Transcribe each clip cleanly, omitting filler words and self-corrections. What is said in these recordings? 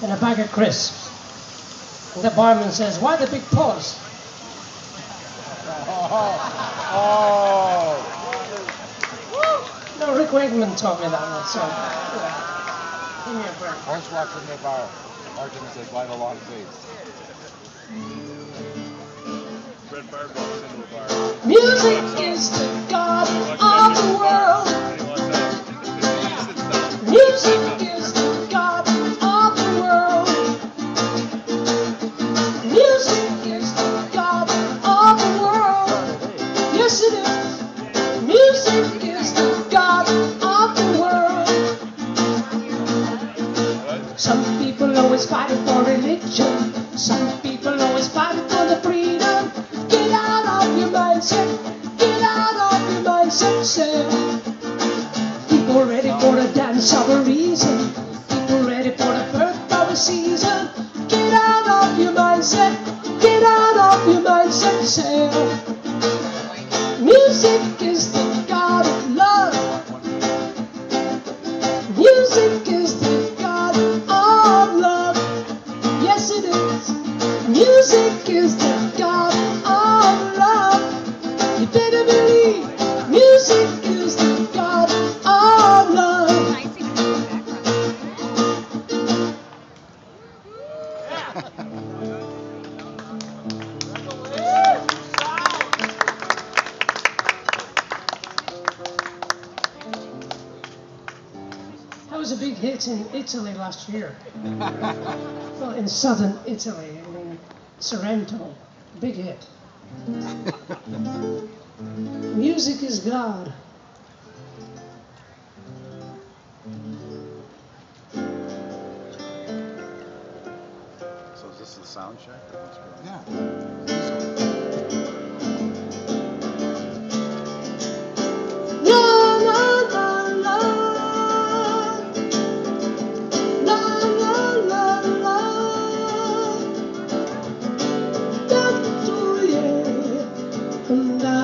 and a bag of crisps. And the barman says, "Why the big pause?" No, Rick Wakeman taught me that one, so yeah. Give me a break. Hornswoggle in the bar. Bartender says, "Why the long face?" Red bar walks into a bar. Music is the god of the world. Music is the god of the world. Music is the god of the world. Yes, it is. Music is the god of the world. Some people always fighting for religion. Some people always fighting for the freedom. Get out of your mindset. Get out of your mindset, say. People ready for a dance of a reason. People ready for the birth of a season. Get out of your mindset. Get out of your mindset, say. Music is the god of love. Music is the god of love. Yes, it is. Music is the god of love. You better believe music is the god of love. That was a big hit in Italy last year. Well, in southern Italy, in Sorrento. Big hit. Music is God. So is this the sound check? Or what's going on? Yeah. La la la la. La la la la. That's all, yeah. And yeah.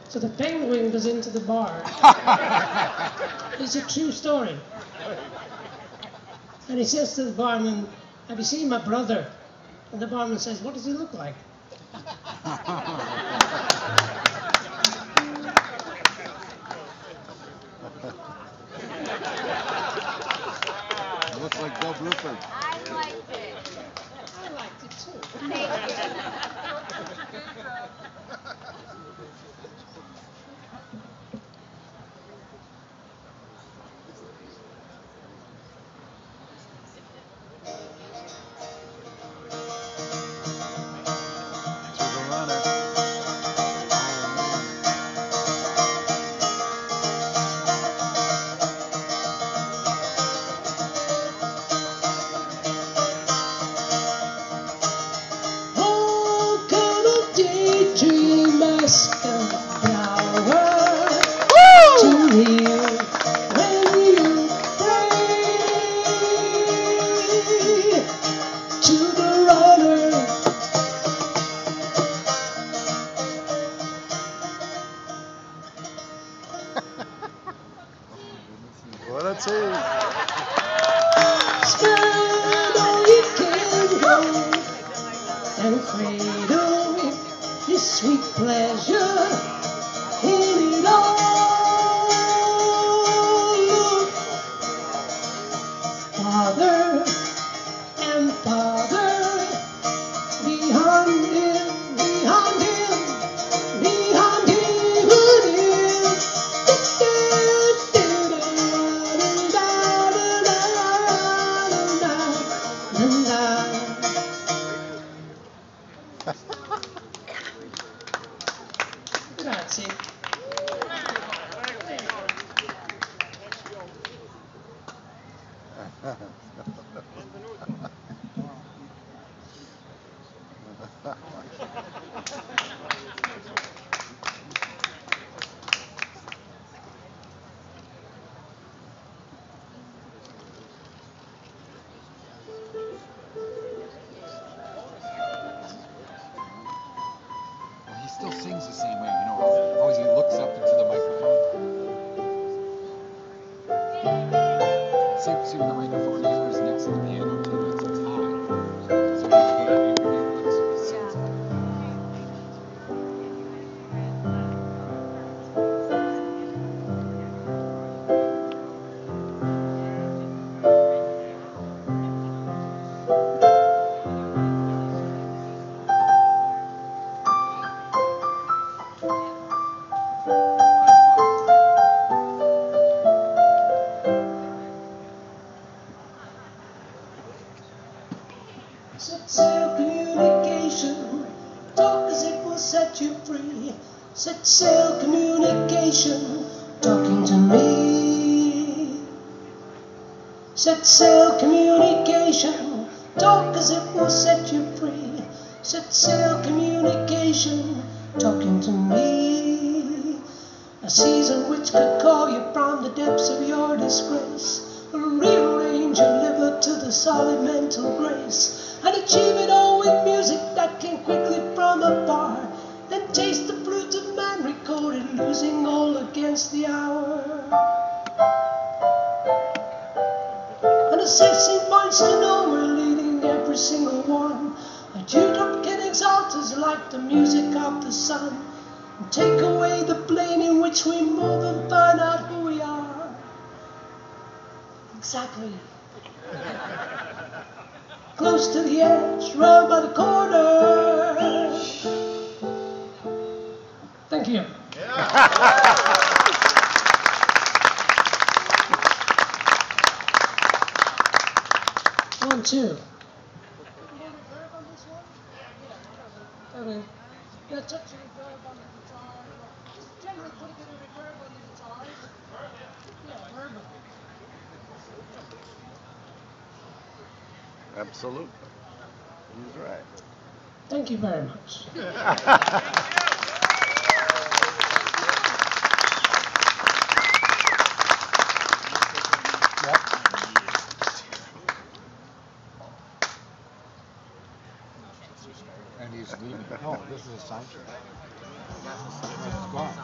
So the penguin goes into the bar. It's a true story. And he says to the barman, "Have you seen my brother?" And the barman says, "What does he look like?" It looks like Bob Rupert. I liked it. I liked it too. Thank you. To the runner. Oh, come a daydream, ask a flower to hear when you pray to the runner. What a tease. Spend all you can go and cradle with this sweet pleasure in it all. Father and Father, behind him, behind him, behind him, Grazie. still sings the same way, you know. Always he looks up into the microphone. See when the microphone is next to the piano too, it's high. So he looks, he sings. Set sail communication, talk as it will set you free. Set sail communication, talking to me. Set sail communication, talk as it will set you free. Set sail communication, talking to me. A season which could call you from the depths of your disgrace, rearrange your liver to the solid mental grace, and achieve it all with music that can quickly from afar, then taste the fruit of man recorded, losing all against the hour. And the 16 points to know we're leading every single one. A dewdrop can exalt us like the music of the sun, and take away the plane in which we move and find out who we are. Exactly. Close to the edge, round by the corner. Thank you. One, two. Okay. Yeah, touch the reverb on the guitar. Just generally put a bit of reverb on the guitar. Yeah, reverb. Absolutely. He's right. Thank you very much. And he's leaving. Oh, this is a sound check. It's gone.